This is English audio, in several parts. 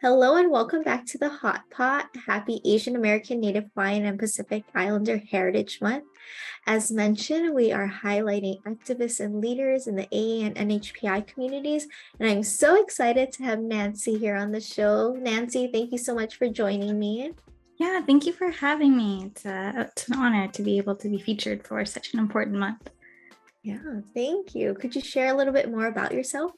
Hello and welcome back to the Hot Pot. Happy Asian American, Native Hawaiian, and Pacific Islander Heritage Month. As mentioned, we are highlighting activists and leaders in the AA and NHPI communities, and I'm so excited to have Nancy here on the show. Nancy, thank you so much for joining me. Yeah, thank you for having me. It's an honor to be able to be featured for such an important month. Yeah, thank you. Could you share a little bit more about yourself?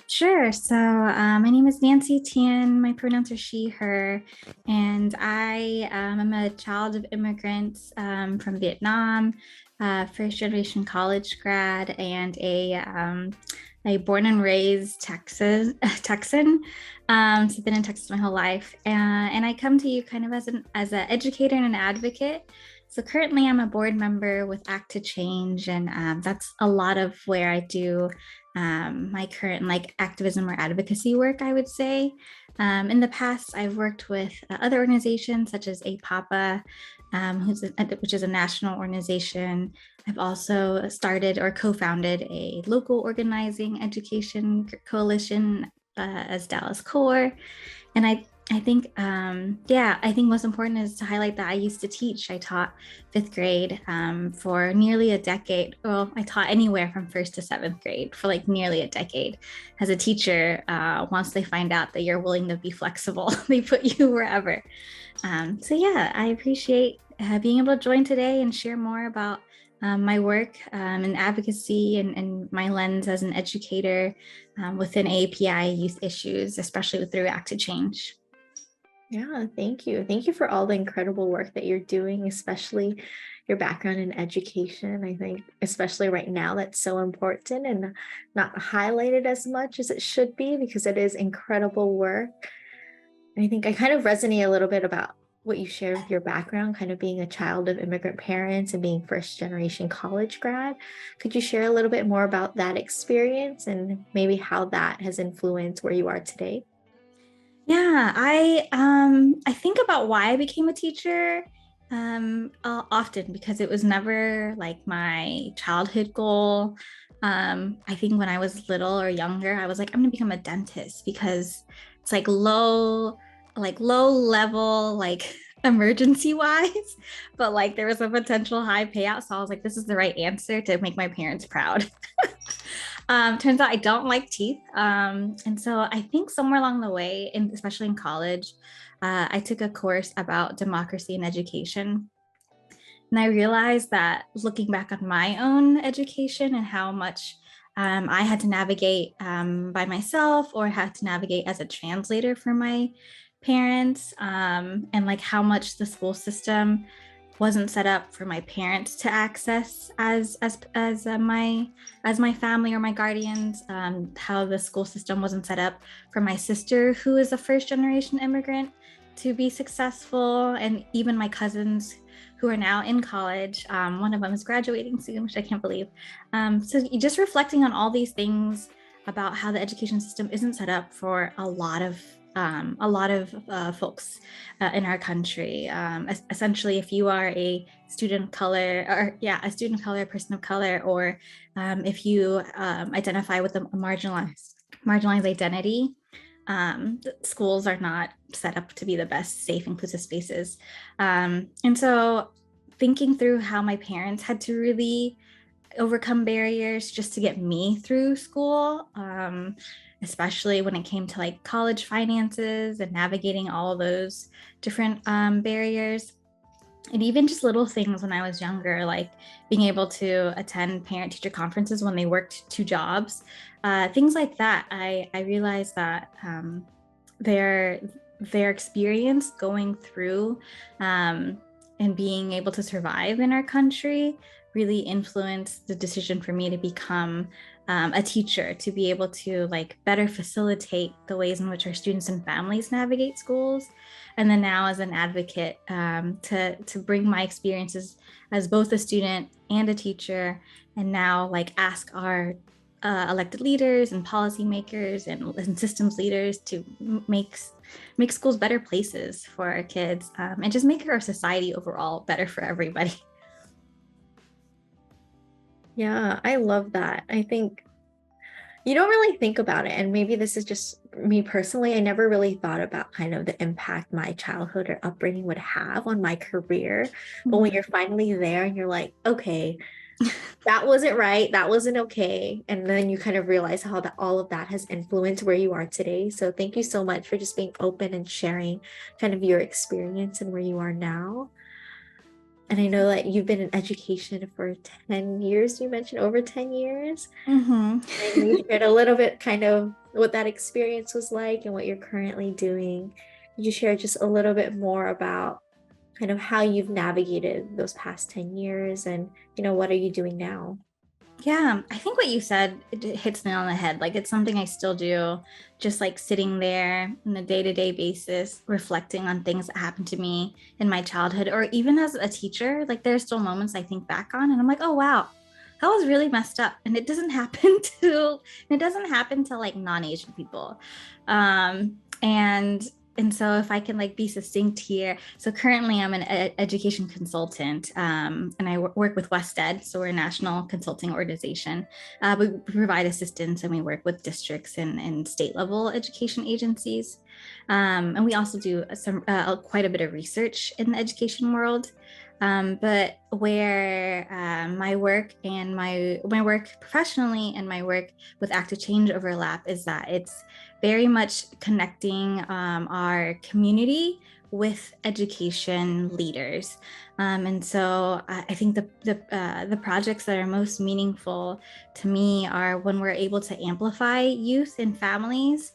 Sure. My name is Nancy Tiên. My pronouns are she, her, and I am a child of immigrants from Vietnam, first generation college grad, and a born and raised Texan. So I've been in Texas my whole life, and I come to you kind of as an educator and an advocate. So currently, I'm a board member with Act to Change, and that's a lot of where I do my current activism or advocacy work, I would say. In the past, I've worked with other organizations such as APAPA, which is a national organization. I've also started or co-founded a local organizing education coalition as Dallas Core. And I think, I think most important is to highlight that I used to teach. I taught fifth grade for nearly a decade. Well, I taught anywhere from first to seventh grade for like nearly a decade. As a teacher, once they find out that you're willing to be flexible, they put you wherever. I appreciate being able to join today and share more about my work in advocacy and my lens as an educator within API youth issues, especially through Act to Change. Yeah, thank you. Thank you for all the incredible work that you're doing, especially your background in education. I think, especially right now, that's so important and not highlighted as much as it should be because it is incredible work. And I think I kind of resonate a little bit about what you shared with your background, kind of being a child of immigrant parents and being first generation college grad. Could you share a little bit more about that experience and maybe how that has influenced where you are today? Yeah, I think about why I became a teacher often because it was never like my childhood goal. I think when I was little or younger, I was like, I'm gonna become a dentist because it's like low level, like emergency wise, but like there was a potential high payout. So I was like, this is the right answer to make my parents proud. Turns out I don't like teeth. And so I think somewhere along the way, especially in college, I took a course about democracy and education. And I realized that looking back on my own education and how much I had to navigate by myself or had to navigate as a translator for my parents, and like how much the school system wasn't set up for my parents to access as my family or my guardians. How the school system wasn't set up for my sister, who is a first generation immigrant, to be successful, and even my cousins who are now in college. One of them is graduating soon, which I can't believe. So just reflecting on all these things about how the education system isn't set up for a lot of folks in our country. Essentially, if you are a student of color, a student of color, a person of color, or if you identify with a marginalized identity, schools are not set up to be the best, safe, inclusive spaces. And so, thinking through how my parents had to really overcome barriers just to get me through school, especially when it came to like college finances and navigating all those different barriers. And even just little things when I was younger, like being able to attend parent teacher conferences when they worked two jobs, things like that. I realized that their experience going through and being able to survive in our country really influenced the decision for me to become a teacher, to be able to like better facilitate the ways in which our students and families navigate schools. And then now as an advocate, to bring my experiences as both a student and a teacher, and now like ask our elected leaders and policymakers and systems leaders to make schools better places for our kids, and just make our society overall better for everybody. Yeah, I love that. I think you don't really think about it, and maybe this is just me personally, I never really thought about kind of the impact my childhood or upbringing would have on my career. But when Mhm. you're finally there and you're like, okay, that wasn't right, that wasn't okay. And then you kind of realize how that all of that has influenced where you are today. So thank you so much for just being open and sharing kind of your experience and where you are now. And I know that you've been in education for 10 years, you mentioned over 10 years. Mhm. I know you shared a little bit kind of what that experience was like and what you're currently doing. Could you share just a little bit more about kind of how you've navigated those past 10 years and, what are you doing now? Yeah, I think what you said, it hits me on the head. Like it's something I still do, just like sitting there on a day-to-day basis, reflecting on things that happened to me in my childhood, or even as a teacher. Like there's still moments I think back on and I'm like, oh wow, that was really messed up. And it doesn't happen to like non-Asian people. And so if I can like be succinct here, so currently I'm an education consultant, and I work with WestEd, so we're a national consulting organization. We provide assistance and we work with districts and state level education agencies, and we also do some quite a bit of research in the education world. But where my work and my work professionally and my work with active change overlap is that it's very much connecting our community with education leaders. And so I think the projects that are most meaningful to me are when we're able to amplify youth and families,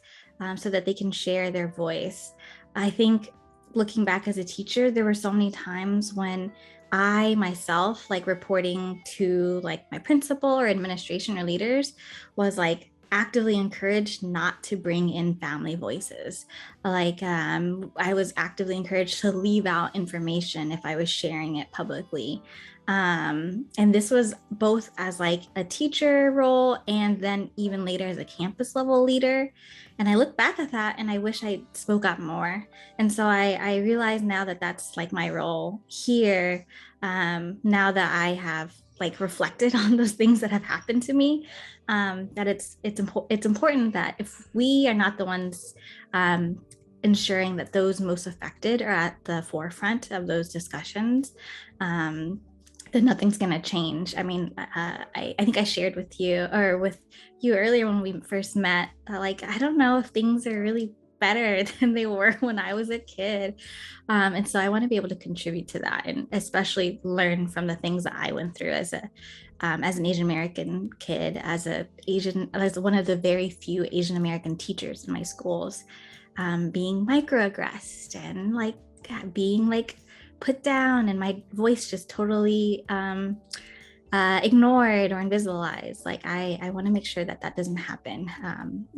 so that they can share their voice. I think looking back as a teacher, there were so many times when I myself, like reporting to like my principal or administration or leaders, was like actively encouraged not to bring in family voices. Like I was actively encouraged to leave out information if I was sharing it publicly. And this was both as like a teacher role and then even later as a campus level leader. And I look back at that and I wish I spoke up more. And so I realize now that that's like my role here, now that I have like reflected on those things that have happened to me, that it's important that if we are not the ones ensuring that those most affected are at the forefront of those discussions, then nothing's going to change. I mean, I think I shared with you or with you earlier when we first met, like, I don't know if things are really better than they were when I was a kid. And so I want to be able to contribute to that and especially learn from the things that I went through as an Asian American kid, as one of the very few Asian American teachers in my schools, being microaggressed and like being like put down and my voice just totally ignored or invisibilized. Like I want to make sure that that doesn't happen,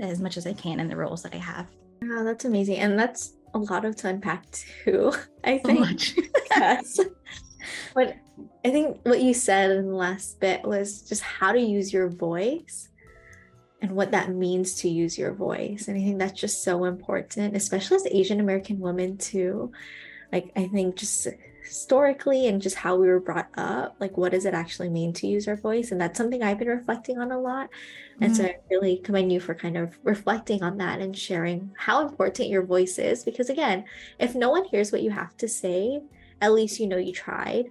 as much as I can in the roles that I have. Oh, that's amazing. And that's a lot of to unpack too, I So think. much. Yes. But I think what you said in the last bit was just how to use your voice and what that means to use your voice. And I think that's just so important, especially as Asian American women too. Like, I think just historically and just how we were brought up, like, what does it actually mean to use our voice? And that's something I've been reflecting on a lot. And so Mm, I really commend you for kind of reflecting on that and sharing how important your voice is. Because again, if no one hears what you have to say, at least you know you tried.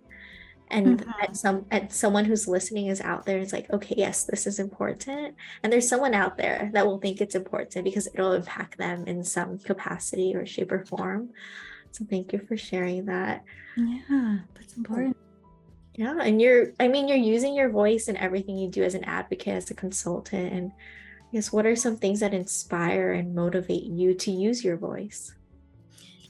And mhm. at someone who's listening is out there, it's like, okay, yes, this is important. And there's someone out there that will think it's important because it'll impact them in some capacity or shape or form. So thank you for sharing that. Yeah, that's important. Yeah, and I mean, you're using your voice in everything you do as an advocate, as a consultant. And I guess what are some things that inspire and motivate you to use your voice?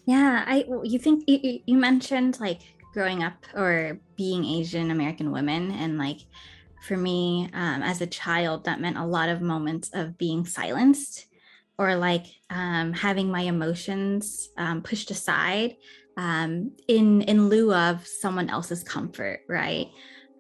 Yeah, you think you mentioned like growing up or being Asian American women, and like for me, as a child, that meant a lot of moments of being silenced or like having my emotions pushed aside, in lieu of someone else's comfort, right?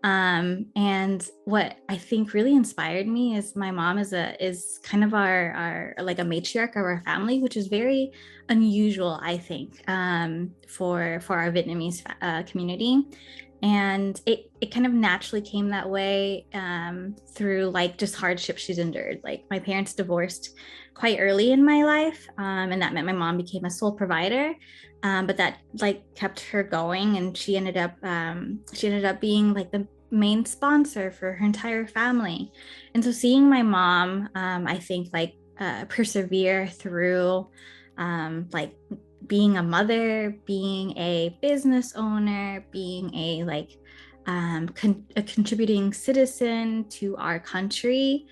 And what I think really inspired me is my mom is kind of our like a matriarch of our family, which is very unusual, I think, for our Vietnamese community. And it kind of naturally came that way through like just hardships she's endured. Like my parents divorced quite early in my life, and that meant my mom became a sole provider. But that like kept her going, and she ended up being like the main sponsor for her entire family. And so seeing my mom, I think like persevere through like being a mother, being a business owner, being a like a contributing citizen to our country,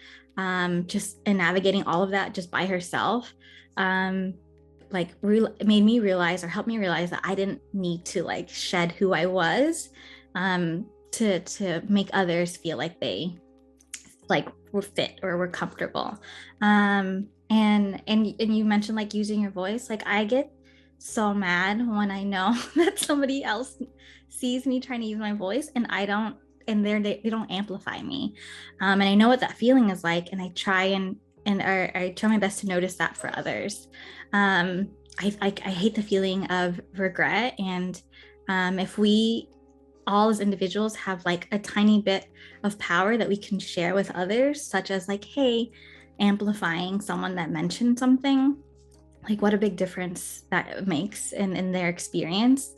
just and navigating all of that just by herself, like made me realize or helped me realize that I didn't need to like shed who I was to make others feel like they like were fit or were comfortable. And you mentioned like using your voice. Like I get so mad when I know that somebody else sees me trying to use my voice and I don't, and they don't amplify me. And I know what that feeling is like, and I try and I try my best to notice that for others. I hate the feeling of regret, and if we all as individuals have like a tiny bit of power that we can share with others, such as like, hey, amplifying someone that mentioned something, like what a big difference that makes in their experience.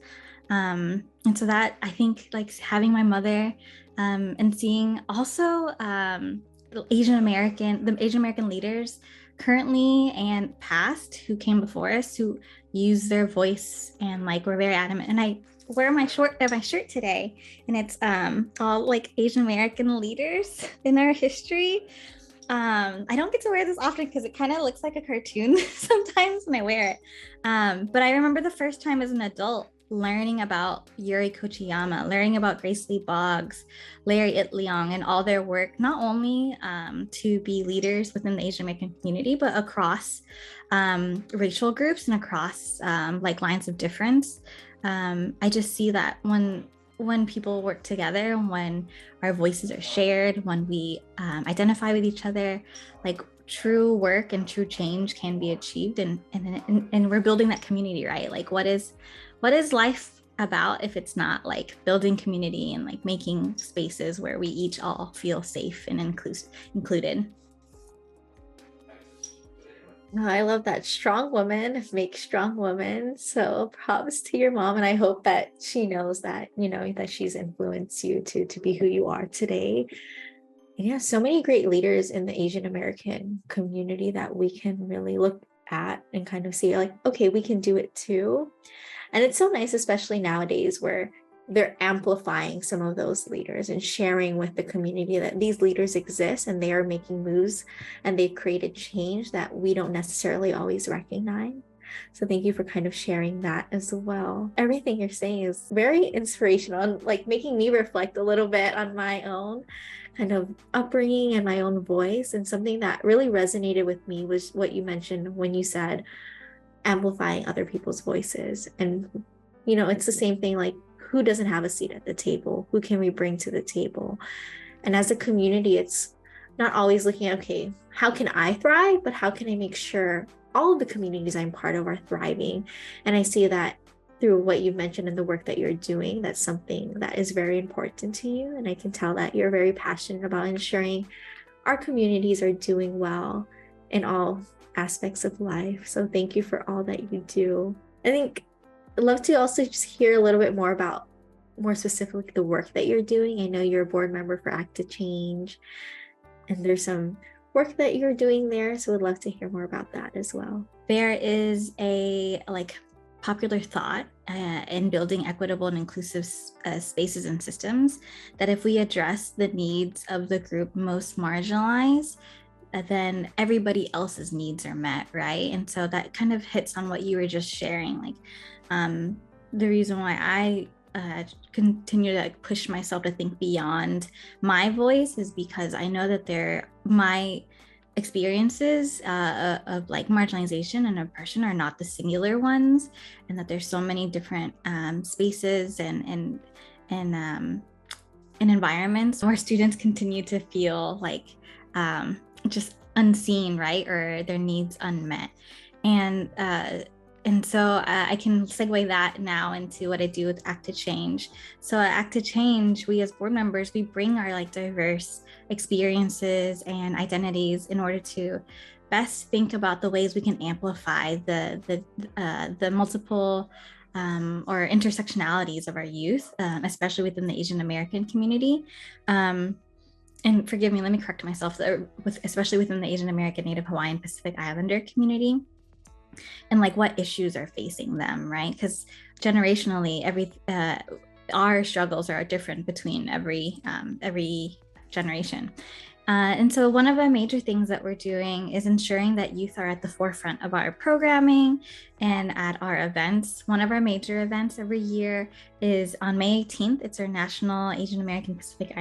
And so that I think like having my mother and seeing also the Asian American leaders currently and past who came before us who use their voice and like were very adamant. And I wear my shirt today, and it's all like Asian American leaders in our history. I don't get to wear this often because it kind of looks like a cartoon sometimes when I wear it. But I remember the first time as an adult learning about Yuri Kochiyama, learning about Grace Lee Boggs, Larry Itliong, and all their work, not only to be leaders within the Asian American community, but across racial groups and across like lines of difference. I just see that when people work together, when our voices are shared, when we identify with each other, like true work and true change can be achieved, and we're building that community, right? Like what is life about if it's not like building community and like making spaces where we each all feel safe and included. No, I love that. Strong women make strong women. So props to your mom. And I hope that she knows that, that she's influenced you to be who you are today. And yeah, so many great leaders in the Asian American community that we can really look at and kind of see like, okay, we can do it too. And it's so nice, especially nowadays where they're amplifying some of those leaders and sharing with the community that these leaders exist and they are making moves and they've created change that we don't necessarily always recognize. So thank you for kind of sharing that as well. Everything you're saying is very inspirational and like making me reflect a little bit on my own kind of upbringing and my own voice. And something that really resonated with me was what you mentioned when you said amplifying other people's voices. And, it's the same thing, like who doesn't have a seat at the table? Who can we bring to the table? And as a community, it's not always looking at, okay, how can I thrive? But how can I make sure all of the communities I'm part of are thriving? And I see that through what you've mentioned and the work that you're doing, that's something that is very important to you. And I can tell that you're very passionate about ensuring our communities are doing well in all aspects of life. So thank you for all that you do. I think I'd love to also just hear a little bit more specifically the work that you're doing. I know you're a board member for Act to Change, and there's some work that you're doing there. So I'd love to hear more about that as well. There is a like popular thought in building equitable and inclusive spaces and systems that if we address the needs of the group most marginalized, then everybody else's needs are met, right? And so that kind of hits on what you were just sharing. Like the reason why I continue to push myself to think beyond my voice is because I know that my experiences of like marginalization and oppression are not the singular ones, and that there's so many different spaces and environments where students continue to feel like just unseen, right? Or their needs unmet. And And so I can segue that now into what I do with Act to Change. So at Act to Change, we as board members, we bring our like diverse experiences and identities in order to best think about the ways we can amplify the multiple or intersectionalities of our youth, especially within the Asian American community. And forgive me, let me correct myself, especially within the Asian American, Native Hawaiian, Pacific Islander community, and like what issues are facing them, right? Because generationally, our struggles are different between every generation. And so one of the major things that we're doing is ensuring that youth are at the forefront of our programming and at our events. One of our major events every year is on May 18th. It's our National Asian American Pacific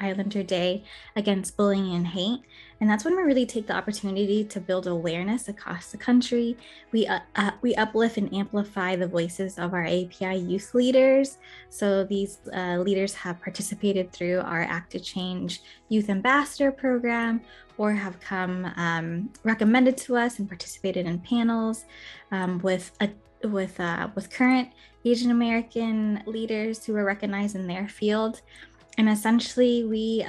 Islander Day Against Bullying and Hate. And that's when we really take the opportunity to build awareness across the country. We uplift and amplify the voices of our API youth leaders. So these leaders have participated through our Act to Change Youth Ambassador program, or have come recommended to us and participated in panels with current Asian American leaders who are recognized in their field. And essentially, we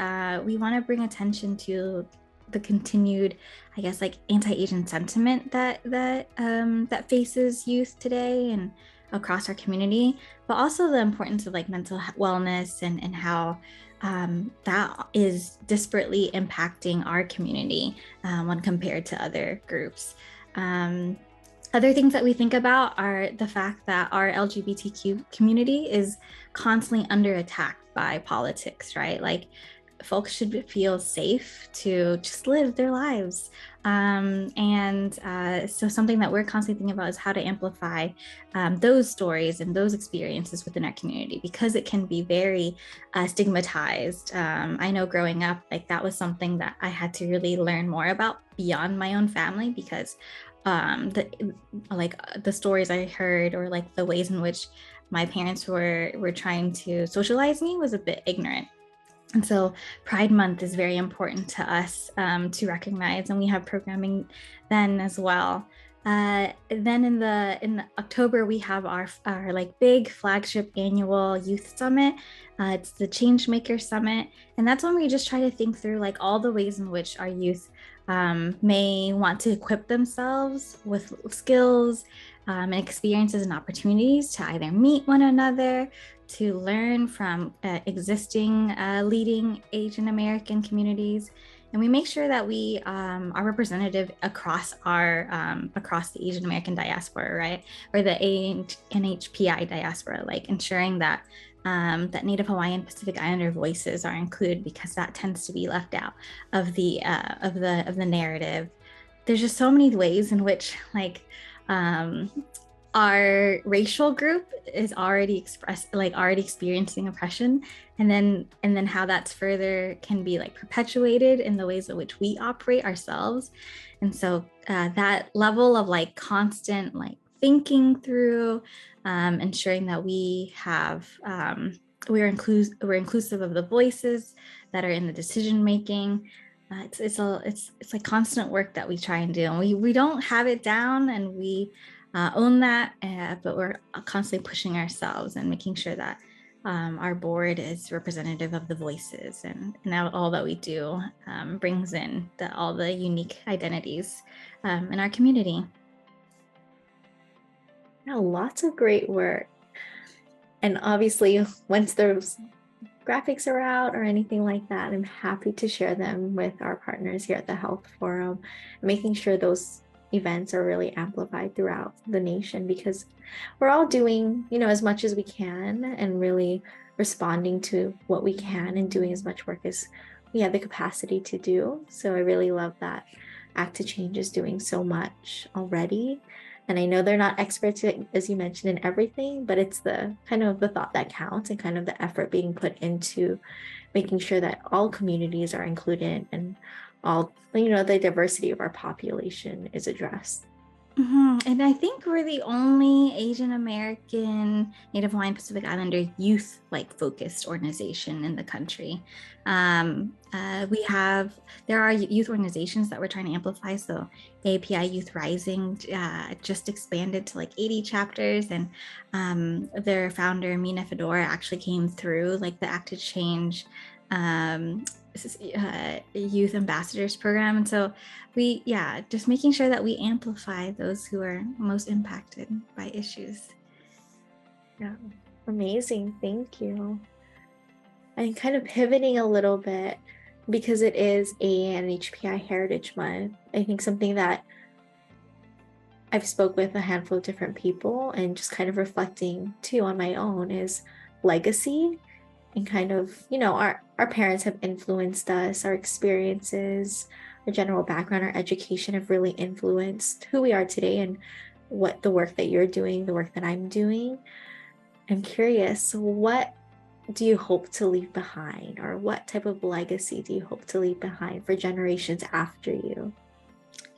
want to bring attention to the continued, I guess, like anti-Asian sentiment that faces youth today and across our community, but also the importance of like mental wellness and how that is disparately impacting our community when compared to other groups. Other things that we think about are the fact that our LGBTQ community is constantly under attack by politics, right? Like folks should feel safe to just live their lives. So something that we're constantly thinking about is how to amplify those stories and those experiences within our community, because it can be very stigmatized. I know growing up, like that was something that I had to really learn more about beyond my own family, because the stories I heard, or like the ways in which my parents were trying to socialize me, was a bit ignorant. And so Pride Month is very important to us to recognize, and we have programming then as well. Then in October, we have our like big flagship annual youth summit. It's the Changemaker Summit, and that's when we just try to think through like all the ways in which our youth may want to equip themselves with skills and experiences and opportunities to either meet one another, to learn from existing leading Asian American communities. And we make sure that we are representative across across the Asian American diaspora, right? Or the NHPI diaspora, like ensuring that that Native Hawaiian Pacific Islander voices are included, because that tends to be left out of the narrative. There's just so many ways in which like our racial group is already experiencing oppression, and then how that's further can be like perpetuated in the ways in which we operate ourselves. And so that level of like constant like thinking through, ensuring that we have we're inclusive of the voices that are in the decision making. It's like constant work that we try and do, and we don't have it down, and we own that, but we're constantly pushing ourselves and making sure that our board is representative of the voices, and now all that we do brings in all the unique identities in our community. Yeah, lots of great work. And obviously, once those graphics are out or anything like that, I'm happy to share them with our partners here at the Health Forum, making sure those events are really amplified throughout the nation, because we're all doing, as much as we can, and really responding to what we can and doing as much work as we have the capacity to do. So I really love that Act to Change is doing so much already. And I know they're not experts, as you mentioned, in everything, but it's the kind of the thought that counts, and kind of the effort being put into making sure that all communities are included and all, the diversity of our population is addressed. And I think we're the only Asian American, Native Hawaiian, Pacific Islander youth like focused organization in the country. There are youth organizations that we're trying to amplify. So API Youth Rising just expanded to like 80 chapters, and their founder Mina Fedora actually came through like the Act to Change youth ambassadors program. And so just making sure that we amplify those who are most impacted by issues. Yeah, amazing. Thank you. And kind of pivoting a little bit, because it is an HPI Heritage Month, I think something that I've spoke with a handful of different people and just kind of reflecting too on my own is legacy, and kind of, our parents have influenced us, our experiences, our general background, our education have really influenced who we are today and what the work that you're doing, the work that I'm doing. I'm curious, what do you hope to leave behind, or what type of legacy do you hope to leave behind for generations after you?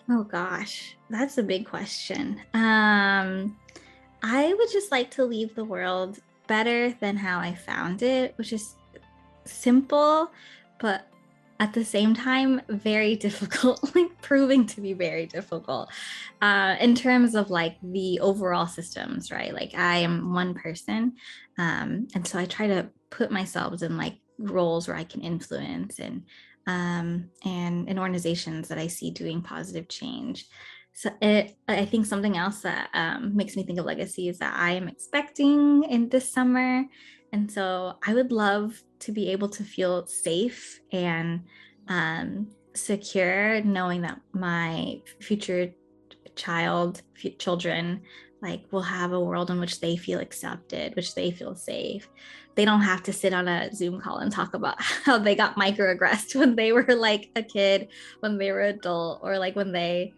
Oh gosh, that's a big question. I would just like to leave the world better than how I found it, which is simple, but at the same time, very difficult, like proving to be very difficult in terms of like the overall systems, right? Like I am one person. And so I try to put myself in like roles where I can influence and in organizations that I see doing positive change. So I think something else that makes me think of legacy is that I am expecting in this summer. And so I would love to be able to feel safe and secure, knowing that my future children like will have a world in which they feel accepted, which they feel safe. They don't have to sit on a Zoom call and talk about how they got microaggressed when they were like a kid, when they were adult, or like when they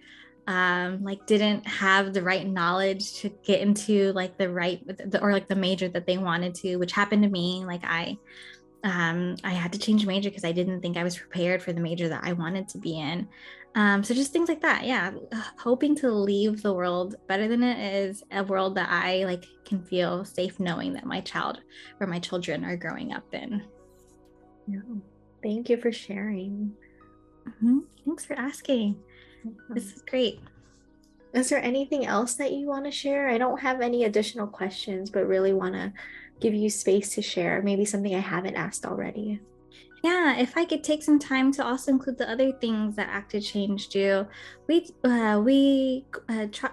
like didn't have the right knowledge to get into like or like the major that they wanted to, which happened to me. Like I had to change major because I didn't think I was prepared for the major that I wanted to be in. So just things like that. Yeah, hoping to leave the world better than it is, a world that I like can feel safe knowing that my child or my children are growing up in. Yeah. Thank you for sharing. Thanks for asking. This is great. Is there anything else that you want to share? I don't have any additional questions, but really want to give you space to share. Maybe something I haven't asked already. Yeah, if I could take some time to also include the other things that Act to Change do,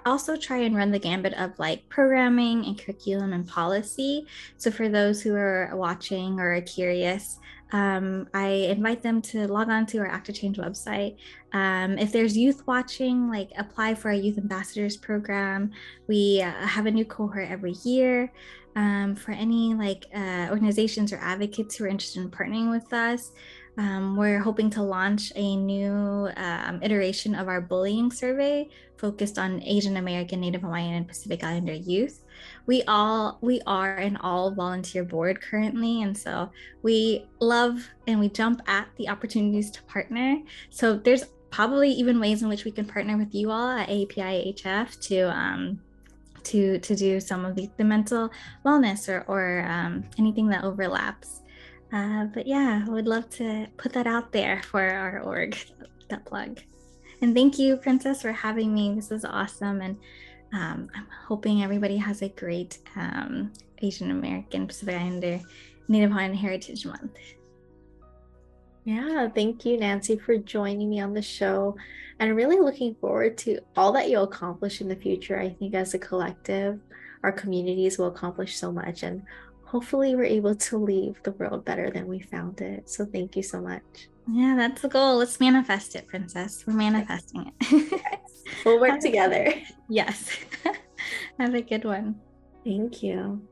also try and run the gambit of like programming and curriculum and policy. So for those who are watching or are curious, I invite them to log on to our Act to Change website. If there's youth watching, like apply for our Youth Ambassadors program. We have a new cohort every year. For any like organizations or advocates who are interested in partnering with us, we're hoping to launch a new iteration of our bullying survey focused on Asian American, Native Hawaiian, and Pacific Islander youth. We are an all volunteer board currently, and so we love and we jump at the opportunities to partner. So there's probably even ways in which we can partner with you all at APIAHF to do some of the mental wellness or anything that overlaps. But yeah, I would love to put that out there for our org, that plug. And thank you, Princess, for having me. This is awesome. And I'm hoping everybody has a great Asian American, Pacific Islander, Native Hawaiian Heritage Month. Yeah, thank you, Nancy, for joining me on the show. And really looking forward to all that you'll accomplish in the future. I think as a collective, our communities will accomplish so much. And hopefully we're able to leave the world better than we found it. So thank you so much. Yeah, that's the goal. Let's manifest it, Princess. We're manifesting it. Yes. We'll work together. Yes. Have a good one. Thank you.